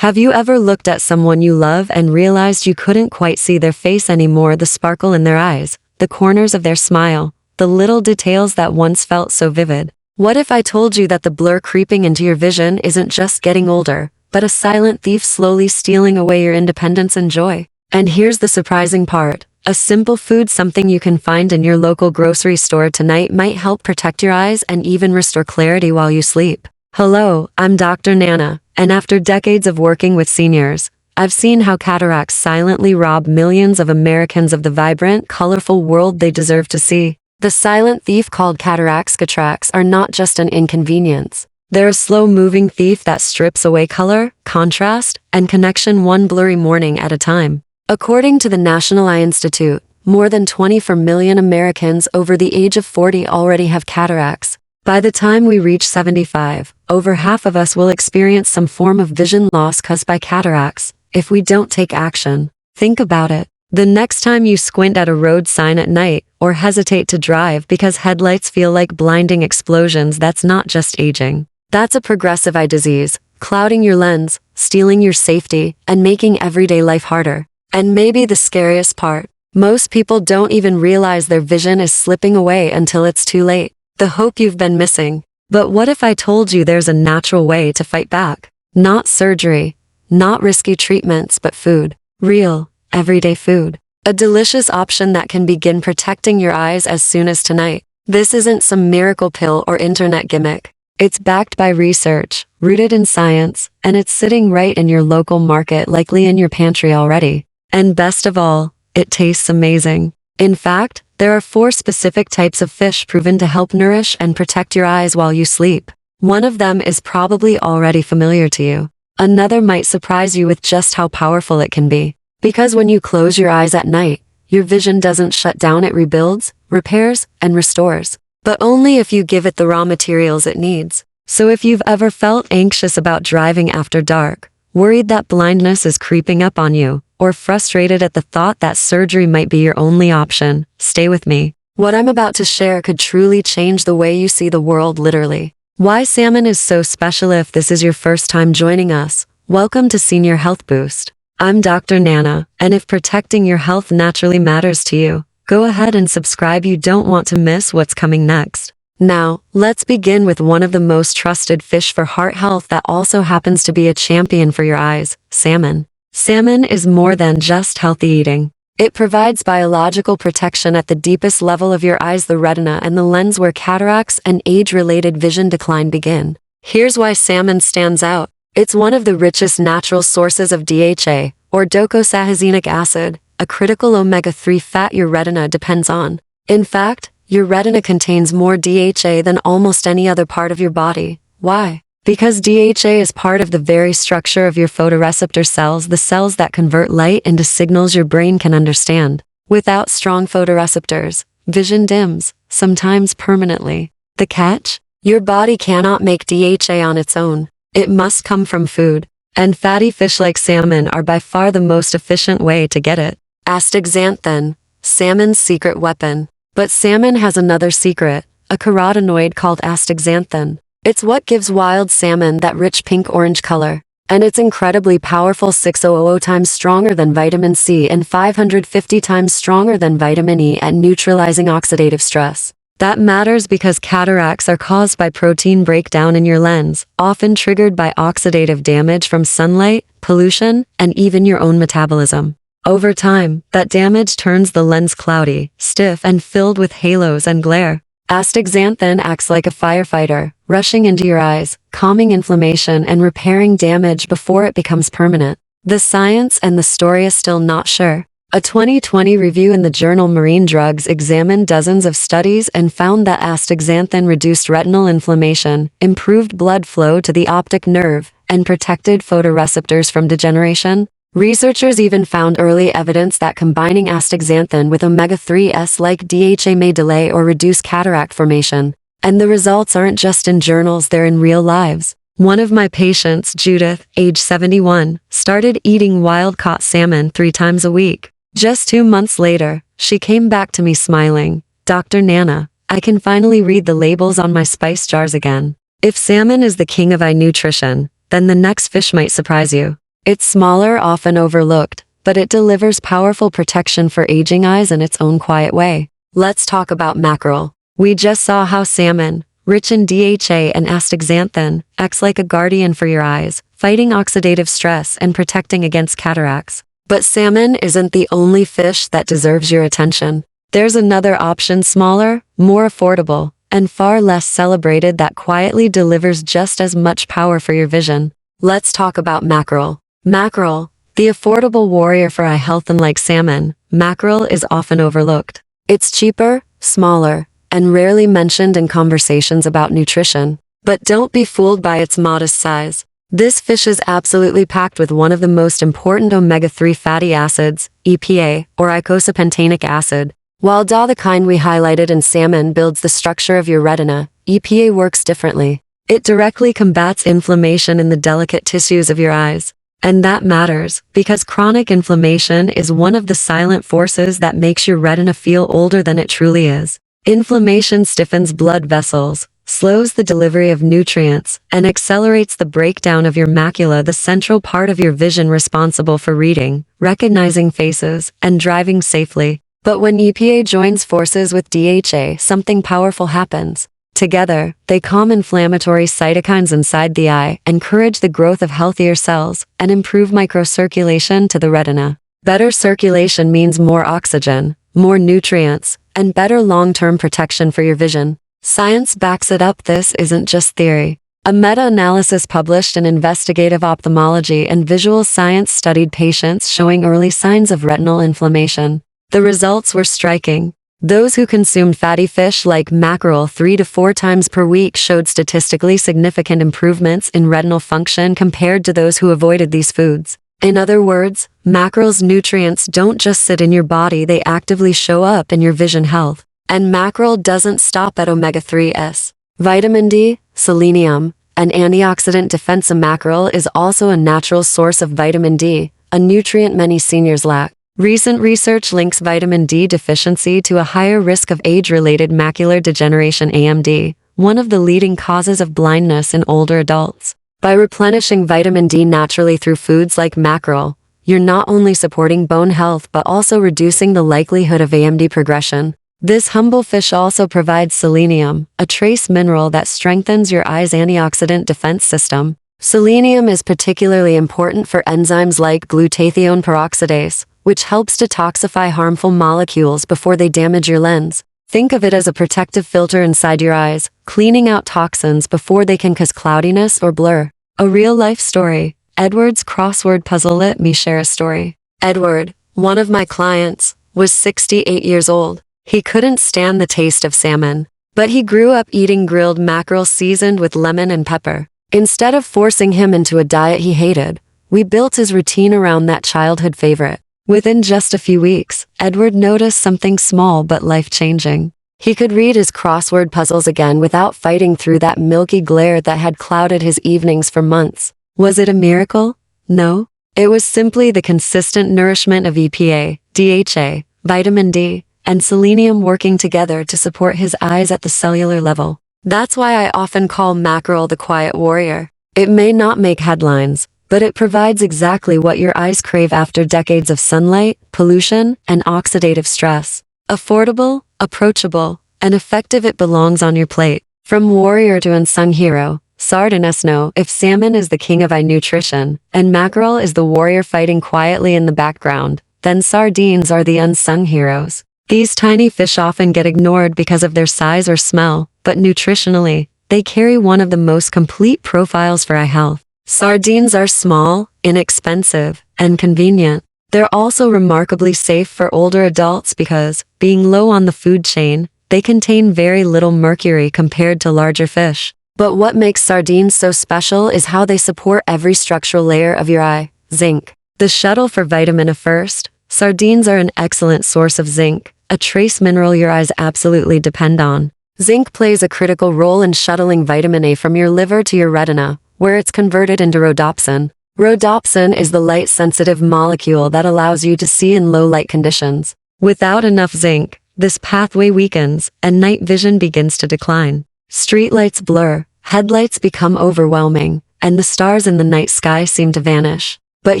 Have you ever looked at someone you love and realized you couldn't quite see their face anymore, the sparkle in their eyes, the corners of their smile, the little details that once felt so vivid? What if I told you that the blur creeping into your vision isn't just getting older, but a silent thief slowly stealing away your independence and joy? And here's the surprising part. A simple food, something you can find in your local grocery store tonight, might help protect your eyes and even restore clarity while you sleep. Hello, I'm Dr. Nana, and after decades of working with seniors, I've seen how cataracts silently rob millions of Americans of the vibrant, colorful world they deserve to see. The silent thief called cataracts are not just an inconvenience. They're a slow-moving thief that strips away color, contrast, and connection one blurry morning at a time. According to the National Eye Institute, more than 24 million Americans over the age of 40 already have cataracts. By the time we reach 75, over half of us will experience some form of vision loss caused by cataracts, if we don't take action. Think about it. The next time you squint at a road sign at night, or hesitate to drive because headlights feel like blinding explosions, that's not just aging. That's a progressive eye disease, clouding your lens, stealing your safety, and making everyday life harder. And maybe the scariest part, most people don't even realize their vision is slipping away until it's too late. The hope you've been missing. But what if I told you there's a natural way to fight back? Not surgery, not risky treatments, but food. Real, everyday food. A delicious option that can begin protecting your eyes as soon as tonight. This isn't some miracle pill or internet gimmick. It's backed by research, rooted in science, and it's sitting right in your local market, likely in your pantry already. And best of all, it tastes amazing. In fact, there are 4 specific types of fish proven to help nourish and protect your eyes while you sleep. One of them is probably already familiar to you. Another might surprise you with just how powerful it can be. Because when you close your eyes at night, your vision doesn't shut down, it rebuilds, repairs, and restores. But only if you give it the raw materials it needs. So if you've ever felt anxious about driving after dark, worried that blindness is creeping up on you, or frustrated at the thought that surgery might be your only option, stay with me. What I'm about to share could truly change the way you see the world, literally. Why salmon is so special. If this is your first time joining us, welcome to Senior Health Boost. I'm Dr. Nana, and if protecting your health naturally matters to you, go ahead and subscribe. You don't want to miss what's coming next. Now, let's begin with one of the most trusted fish for heart health that also happens to be a champion for your eyes, salmon. Salmon is more than just healthy eating. It provides biological protection at the deepest level of your eyes, the retina and the lens, where cataracts and age-related vision decline begin. Here's why salmon stands out. It's one of the richest natural sources of DHA, or docosahexaenoic acid, a critical omega-3 fat your retina depends on. In fact, your retina contains more DHA than almost any other part of your body. Why? Because DHA is part of the very structure of your photoreceptor cells, the cells that convert light into signals your brain can understand. Without strong photoreceptors, vision dims, sometimes permanently. The catch? Your body cannot make DHA on its own. It must come from food. And fatty fish like salmon are by far the most efficient way to get it. Astaxanthin, salmon's secret weapon. But salmon has another secret, a carotenoid called astaxanthin. It's what gives wild salmon that rich pink-orange color. And it's incredibly powerful, 600 times stronger than vitamin C and 550 times stronger than vitamin E at neutralizing oxidative stress. That matters because cataracts are caused by protein breakdown in your lens, often triggered by oxidative damage from sunlight, pollution, and even your own metabolism. Over time, that damage turns the lens cloudy, stiff, and filled with halos and glare. Astaxanthin acts like a firefighter, rushing into your eyes, calming inflammation and repairing damage before it becomes permanent. The science and the story is still not sure. A 2020 review in the journal Marine Drugs examined dozens of studies and found that astaxanthin reduced retinal inflammation, improved blood flow to the optic nerve, and protected photoreceptors from degeneration. Researchers even found early evidence that combining astaxanthin with omega-3s like DHA may delay or reduce cataract formation. And the results aren't just in journals, they're in real lives. One of my patients, Judith, age 71, started eating wild-caught salmon 3 times a week. Just 2 months later, she came back to me smiling. Dr. Nana, I can finally read the labels on my spice jars again. If salmon is the king of eye nutrition, then the next fish might surprise you. It's smaller, often overlooked, but it delivers powerful protection for aging eyes in its own quiet way. Let's talk about mackerel. We just saw how salmon, rich in DHA and astaxanthin, acts like a guardian for your eyes, fighting oxidative stress and protecting against cataracts. But salmon isn't the only fish that deserves your attention. There's another option, smaller, more affordable, and far less celebrated, that quietly delivers just as much power for your vision. Let's talk about mackerel. Mackerel, the affordable warrior for eye health. Unlike salmon, mackerel is often overlooked. It's cheaper, smaller, and rarely mentioned in conversations about nutrition. But don't be fooled by its modest size. This fish is absolutely packed with one of the most important omega-3 fatty acids, EPA, or eicosapentaenic acid. While DA, the kind we highlighted in salmon, builds the structure of your retina, EPA works differently. It directly combats inflammation in the delicate tissues of your eyes. And that matters, because chronic inflammation is one of the silent forces that makes your retina feel older than it truly is. Inflammation stiffens blood vessels, slows the delivery of nutrients, and accelerates the breakdown of your macula, the central part of your vision responsible for reading, recognizing faces, and driving safely. But when EPA joins forces with DHA, something powerful happens. Together, they calm inflammatory cytokines inside the eye, encourage the growth of healthier cells, and improve microcirculation to the retina. Better circulation means more oxygen, more nutrients, and better long-term protection for your vision. Science backs it up. This isn't just theory. A meta-analysis published in Investigative Ophthalmology and Visual Science studied patients showing early signs of retinal inflammation. The results were striking. Those who consumed fatty fish like mackerel 3 to 4 times per week showed statistically significant improvements in retinal function compared to those who avoided these foods. In other words, mackerel's nutrients don't just sit in your body, they actively show up in your vision health. And mackerel doesn't stop at omega-3s. Vitamin D, selenium, and antioxidant defense. Mackerel is also a natural source of vitamin D, a nutrient many seniors lack. Recent research links vitamin D deficiency to a higher risk of age-related macular degeneration (AMD), one of the leading causes of blindness in older adults. By replenishing vitamin D naturally through foods like mackerel, you're not only supporting bone health but also reducing the likelihood of AMD progression. This humble fish also provides selenium, a trace mineral that strengthens your eye's antioxidant defense system. Selenium is particularly important for enzymes like glutathione peroxidase, which helps detoxify harmful molecules before they damage your lens. Think of it as a protective filter inside your eyes, cleaning out toxins before they can cause cloudiness or blur. A real-life story. Edward's crossword puzzle. Let me share a story. Edward, one of my clients, was 68 years old. He couldn't stand the taste of salmon, but he grew up eating grilled mackerel seasoned with lemon and pepper. Instead of forcing him into a diet he hated, we built his routine around that childhood favorite. Within just a few weeks, Edward noticed something small but life-changing. He could read his crossword puzzles again without fighting through that milky glare that had clouded his evenings for months. Was it a miracle? No. It was simply the consistent nourishment of EPA, DHA, vitamin D, and selenium working together to support his eyes at the cellular level. That's why I often call mackerel the quiet warrior. It may not make headlines, but it provides exactly what your eyes crave after decades of sunlight, pollution, and oxidative stress. Affordable, approachable, and effective, it belongs on your plate. From warrior to unsung hero, sardines know if salmon is the king of eye nutrition, and mackerel is the warrior fighting quietly in the background, then sardines are the unsung heroes. These tiny fish often get ignored because of their size or smell, but nutritionally, they carry one of the most complete profiles for eye health. Sardines are small, inexpensive, and convenient. They're also remarkably safe for older adults because, being low on the food chain, they contain very little mercury compared to larger fish. But what makes sardines so special is how they support every structural layer of your eye. Zinc. The shuttle for vitamin A first. Sardines are an excellent source of zinc, a trace mineral your eyes absolutely depend on. Zinc plays a critical role in shuttling vitamin A from your liver to your retina, where it's converted into rhodopsin. Rhodopsin is the light-sensitive molecule that allows you to see in low-light conditions. Without enough zinc, this pathway weakens, and night vision begins to decline. Streetlights blur, headlights become overwhelming, and the stars in the night sky seem to vanish. But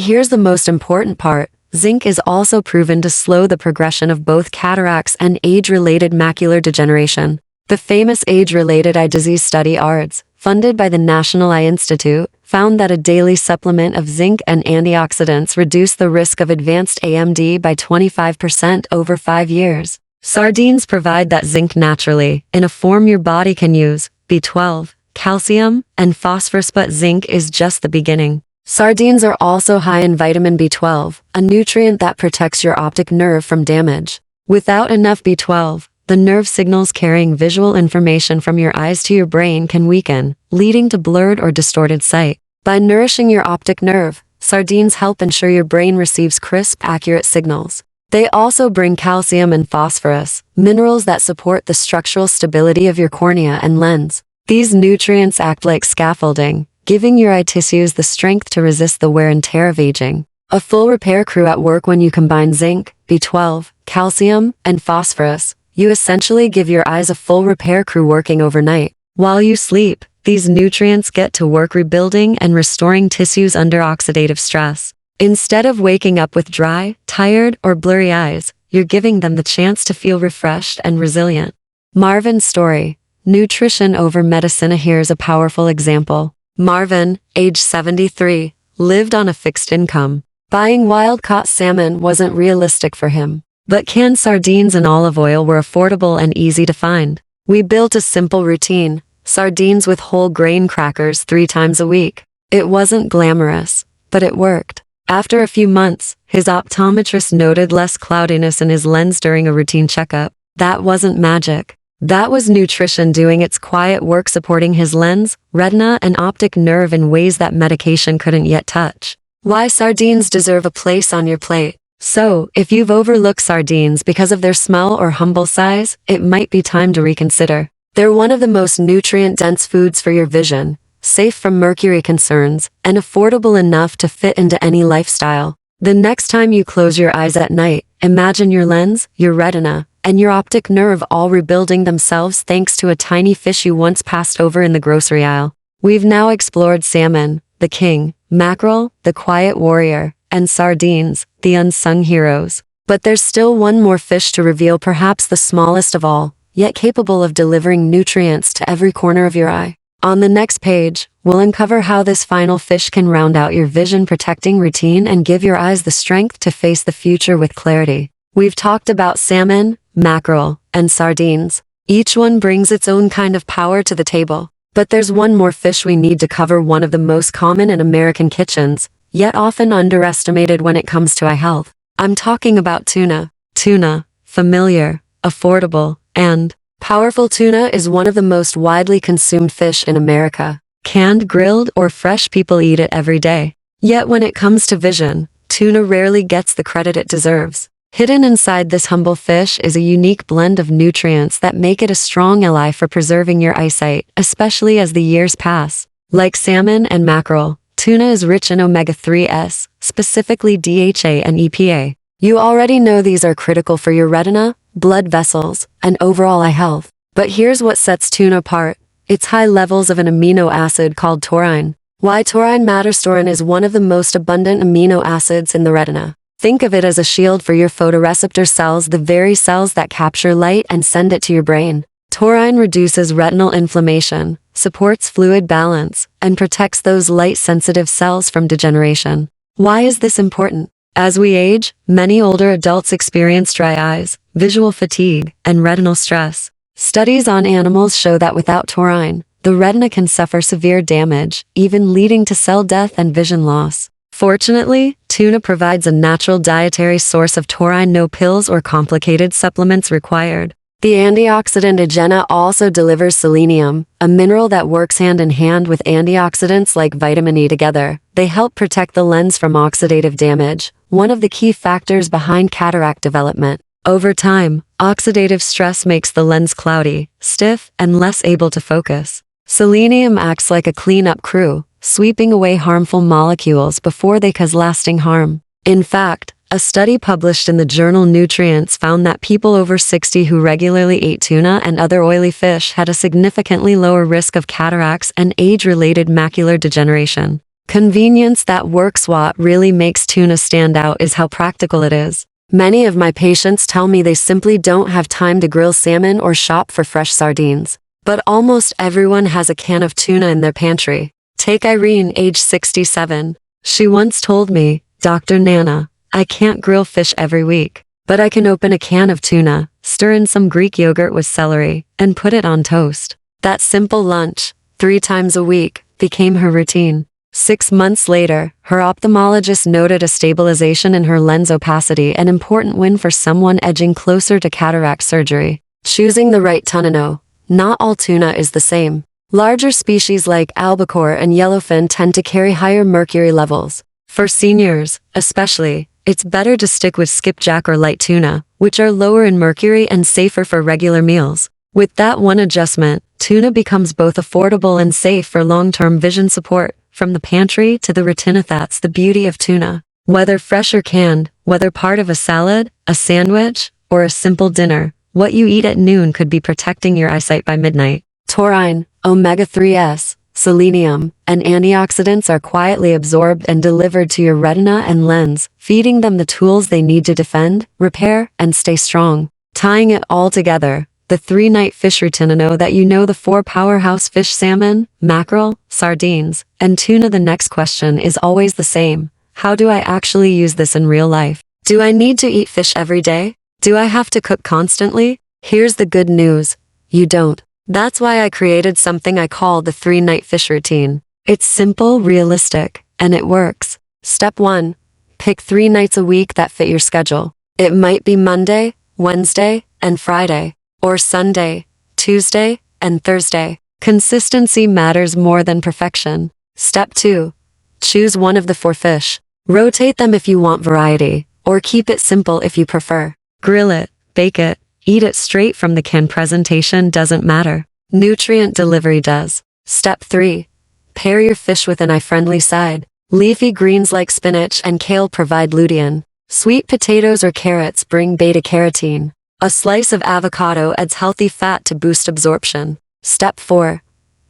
here's the most important part. Zinc is also proven to slow the progression of both cataracts and age-related macular degeneration. The famous age-related eye disease study ARDS, funded by the National Eye Institute, found that a daily supplement of zinc and antioxidants reduced the risk of advanced AMD by 25% over 5 years. Sardines provide that zinc naturally, in a form your body can use, B12, calcium, and phosphorus, but zinc is just the beginning. Sardines are also high in vitamin B12, a nutrient that protects your optic nerve from damage. Without enough B12, the nerve signals carrying visual information from your eyes to your brain can weaken, leading to blurred or distorted sight. By nourishing your optic nerve, sardines help ensure your brain receives crisp, accurate signals. They also bring calcium and phosphorus, minerals that support the structural stability of your cornea and lens. These nutrients act like scaffolding, giving your eye tissues the strength to resist the wear and tear of aging. A full repair crew at work. When you combine zinc, B12, calcium, and phosphorus, you essentially give your eyes a full repair crew working overnight. While you sleep, these nutrients get to work rebuilding and restoring tissues under oxidative stress. Instead of waking up with dry, tired, or blurry eyes, you're giving them the chance to feel refreshed and resilient. Marvin's story. Nutrition over medicine. Here's a powerful example. Marvin, age 73, lived on a fixed income. Buying wild-caught salmon wasn't realistic for him. But canned sardines and olive oil were affordable and easy to find. We built a simple routine: sardines with whole grain crackers 3 times a week. It wasn't glamorous, but it worked. After a few months, his optometrist noted less cloudiness in his lens during a routine checkup. That wasn't magic. That was nutrition doing its quiet work, supporting his lens, retina, and optic nerve in ways that medication couldn't yet touch. Why sardines deserve a place on your plate. So, if you've overlooked sardines because of their smell or humble size, it might be time to reconsider. They're one of the most nutrient-dense foods for your vision, safe from mercury concerns, and affordable enough to fit into any lifestyle. The next time you close your eyes at night, imagine your lens, your retina, and your optic nerve all rebuilding themselves thanks to a tiny fish you once passed over in the grocery aisle. We've now explored salmon, the king, mackerel, the quiet warrior, and sardines, the unsung heroes. But there's still one more fish to reveal, perhaps the smallest of all, yet capable of delivering nutrients to every corner of your eye. On the next page, we'll uncover how this final fish can round out your vision-protecting routine and give your eyes the strength to face the future with clarity. We've talked about salmon, mackerel, and sardines. Each one brings its own kind of power to the table. But there's one more fish we need to cover, one of the most common in American kitchens, yet often underestimated when it comes to eye health. I'm talking about tuna. Tuna, familiar, affordable, and powerful. Tuna is one of the most widely consumed fish in America. Canned, grilled, or fresh, people eat it every day. Yet when it comes to vision, tuna rarely gets the credit it deserves. Hidden inside this humble fish is a unique blend of nutrients that make it a strong ally for preserving your eyesight, especially as the years pass. Like salmon and mackerel, tuna is rich in omega-3s, specifically DHA and EPA. You already know these are critical for your retina, blood vessels, and overall eye health. But here's what sets tuna apart: its high levels of an amino acid called taurine. Why taurine matters? Taurine is one of the most abundant amino acids in the retina. Think of it as a shield for your photoreceptor cells, the very cells that capture light and send it to your brain. Taurine reduces retinal inflammation, supports fluid balance, and protects those light-sensitive cells from degeneration. Why is this important? As we age, many older adults experience dry eyes, visual fatigue, and retinal stress. Studies on animals show that without taurine, the retina can suffer severe damage, even leading to cell death and vision loss. Fortunately, tuna provides a natural dietary source of taurine, no pills or complicated supplements required. The antioxidant agena also delivers selenium, a mineral that works hand in hand with antioxidants like vitamin E. Together, they help protect the lens from oxidative damage, one of the key factors behind cataract development. Over time, oxidative stress makes the lens cloudy, stiff, and less able to focus. Selenium acts like a cleanup crew, sweeping away harmful molecules before they cause lasting harm. In fact, a study published in the journal Nutrients found that people over 60 who regularly ate tuna and other oily fish had a significantly lower risk of cataracts and age-related macular degeneration. convenience that works. What really makes tuna stand out is how practical it is. Many of my patients tell me they simply don't have time to grill salmon or shop for fresh sardines. But almost everyone has a can of tuna in their pantry. Take Irene, age 67. She once told me, "Dr. Nana, I can't grill fish every week, but I can open a can of tuna, stir in some Greek yogurt with celery, and put it on toast." That simple lunch, 3 times a week, became her routine. 6 months later, her ophthalmologist noted a stabilization in her lens opacity, an important win for someone edging closer to cataract surgery. Choosing the right tuna. Not all tuna is the same. Larger species like albacore and yellowfin tend to carry higher mercury levels. For seniors, especially, it's better to stick with skipjack or light tuna, which are lower in mercury and safer for regular meals. With that one adjustment, tuna becomes both affordable and safe for long-term vision support. From the pantry to the retina, that's the beauty of tuna. Whether fresh or canned, whether part of a salad, a sandwich, or a simple dinner, what you eat at noon could be protecting your eyesight by midnight. Taurine, omega-3s, selenium, and antioxidants are quietly absorbed and delivered to your retina and lens, feeding them the tools they need to defend, repair, and stay strong. Tying it all together, the 3-night fish routine. Know that you know the 4 powerhouse fish: salmon, mackerel, sardines, and tuna. The next question is always the same. How do I actually use this in real life? Do I need to eat fish every day? Do I have to cook constantly? Here's the good news. You don't. That's why I created something I call the 3-night fish routine. It's simple, realistic, and it works. Step 1. Pick 3 nights a week that fit your schedule. It might be Monday, Wednesday, and Friday, or Sunday, Tuesday, and Thursday. Consistency matters more than perfection. Step 2. Choose one of the 4 fish. Rotate them if you want variety, or keep it simple if you prefer. Grill it, bake it, eat it straight from the can. Presentation doesn't matter. Nutrient delivery does. Step 3. Pair your fish with an eye-friendly side. Leafy greens like spinach and kale provide lutein. Sweet potatoes or carrots bring beta-carotene. A slice of avocado adds healthy fat to boost absorption. Step 4.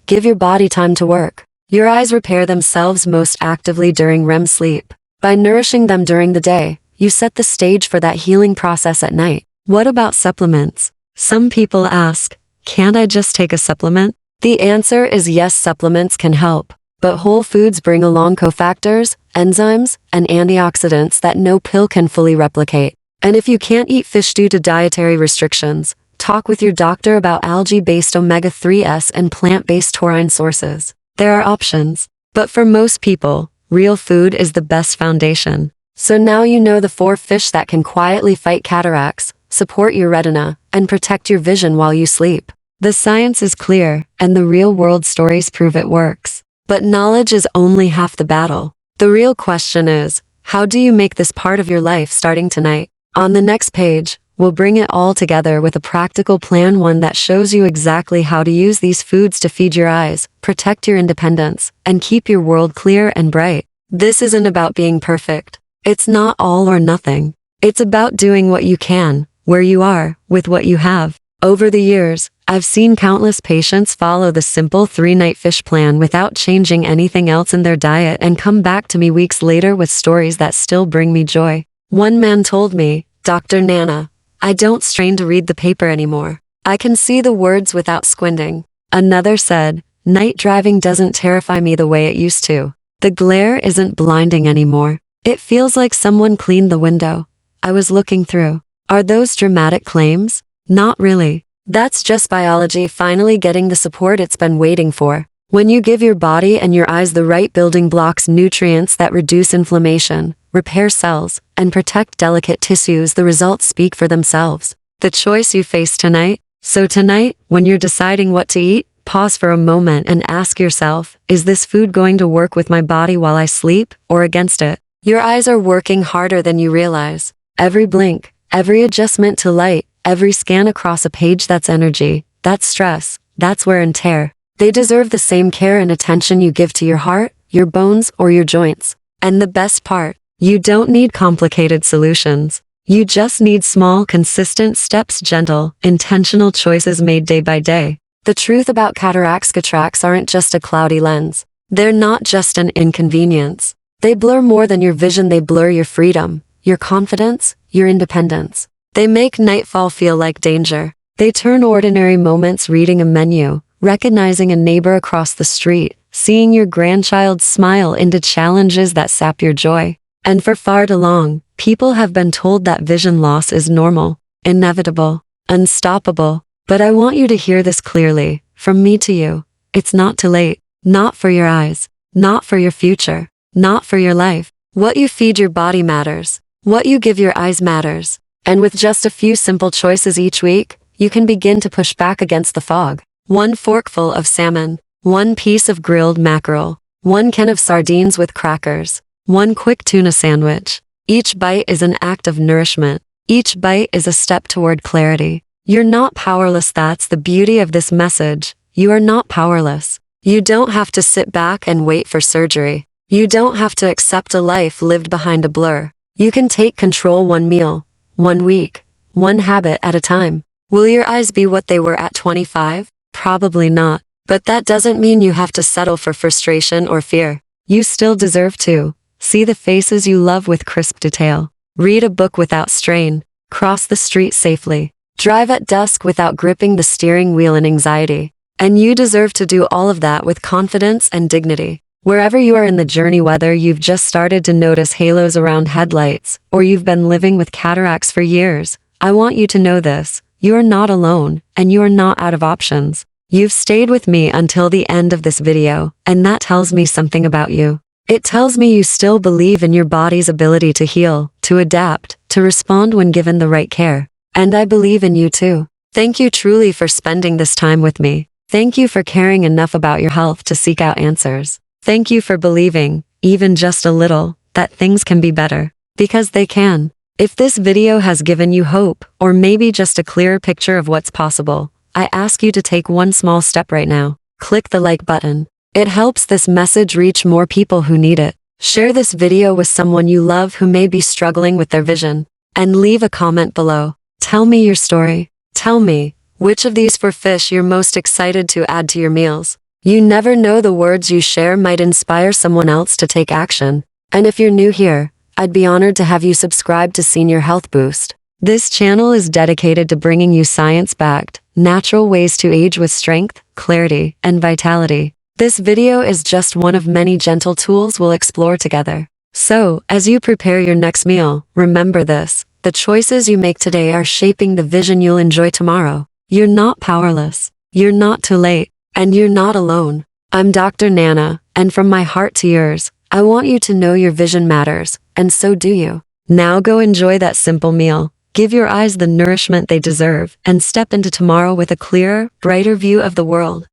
Give your body time to work. Your eyes repair themselves most actively during REM sleep. By nourishing them during the day, you set the stage for that healing process at night. What about supplements? Some people ask, can't I just take a supplement? The answer is yes, supplements can help. But whole foods bring along cofactors, enzymes, and antioxidants that no pill can fully replicate. And if you can't eat fish due to dietary restrictions, talk with your doctor about algae-based omega-3s and plant-based taurine sources. There are options. But for most people, real food is the best foundation. So now you know the 4 fish that can quietly fight cataracts, support your retina, and protect your vision while you sleep. The science is clear, and the real-world stories prove it works. But knowledge is only half the battle. The real question is, how do you make this part of your life starting tonight? On the next page, we'll bring it all together with a practical plan, one that shows you exactly how to use these foods to feed your eyes, protect your independence, and keep your world clear and bright. This isn't about being perfect. It's not all or nothing. It's about doing what you can, where you are, with what you have. Over the years, I've seen countless patients follow the simple 3-night fish plan without changing anything else in their diet and come back to me weeks later with stories that still bring me joy. One man told me, "Dr. Nana, I don't strain to read the paper anymore. I can see the words without squinting." Another said, "Night driving doesn't terrify me the way it used to. The glare isn't blinding anymore. It feels like someone cleaned the window I was looking through." Are those dramatic claims? Not really. That's just biology finally getting the support it's been waiting for. When you give your body and your eyes the right building blocks, nutrients that reduce inflammation, repair cells, and protect delicate tissues, the results speak for themselves. The choice you face tonight. So tonight, when you're deciding what to eat, pause for a moment and ask yourself, is this food going to work with my body while I sleep, or against it? Your eyes are working harder than you realize. Every blink, every adjustment to light, every scan across a page, that's energy, that's stress, that's wear and tear. They deserve the same care and attention you give to your heart, your bones, or your joints. And the best part, you don't need complicated solutions. You just need small, consistent steps, gentle, intentional choices made day by day. The truth about cataracts aren't just a cloudy lens. They're not just an inconvenience. They blur more than your vision, they blur your freedom, your confidence, your independence. They make nightfall feel like danger. They turn ordinary moments, reading a menu, recognizing a neighbor across the street, seeing your grandchild smile, into challenges that sap your joy. And for far too long, people have been told that vision loss is normal, inevitable, unstoppable. But I want you to hear this clearly, from me to you. It's not too late. Not for your eyes. Not for your future. Not for your life. What you feed your body matters. What you give your eyes matters. And with just a few simple choices each week, you can begin to push back against the fog. One forkful of salmon. One piece of grilled mackerel. One can of sardines with crackers. One quick tuna sandwich. Each bite is an act of nourishment. Each bite is a step toward clarity. You're not powerless. That's the beauty of this message. You are not powerless. You don't have to sit back and wait for surgery. You don't have to accept a life lived behind a blur. You can take control, one meal, one week, one habit at a time. Will your eyes be what they were at 25? Probably not. But that doesn't mean you have to settle for frustration or fear. You still deserve to see the faces you love with crisp detail. Read a book without strain. Cross the street safely. Drive at dusk without gripping the steering wheel in anxiety. And you deserve to do all of that with confidence and dignity. Wherever you are in the journey, whether you've just started to notice halos around headlights, or you've been living with cataracts for years, I want you to know this. You are not alone, and you are not out of options. You've stayed with me until the end of this video, and that tells me something about you. It tells me you still believe in your body's ability to heal, to adapt, to respond when given the right care. And I believe in you too. Thank you truly for spending this time with me. Thank you for caring enough about your health to seek out answers. Thank you for believing, even just a little, that things can be better. Because they can. If this video has given you hope, or maybe just a clearer picture of what's possible, I ask you to take one small step right now. Click the like button. It helps this message reach more people who need it. Share this video with someone you love who may be struggling with their vision. And leave a comment below. Tell me your story. Tell me, which of these 4 fish you're most excited to add to your meals. You never know, the words you share might inspire someone else to take action. And if you're new here, I'd be honored to have you subscribe to Senior Health Boost. This channel is dedicated to bringing you science-backed, natural ways to age with strength, clarity, and vitality. This video is just one of many gentle tools we'll explore together. So, as you prepare your next meal, remember this. The choices you make today are shaping the vision you'll enjoy tomorrow. You're not powerless. You're not too late. And you're not alone. I'm Dr. Nana, and from my heart to yours, I want you to know your vision matters, and so do you. Now go enjoy that simple meal, give your eyes the nourishment they deserve, and step into tomorrow with a clearer, brighter view of the world.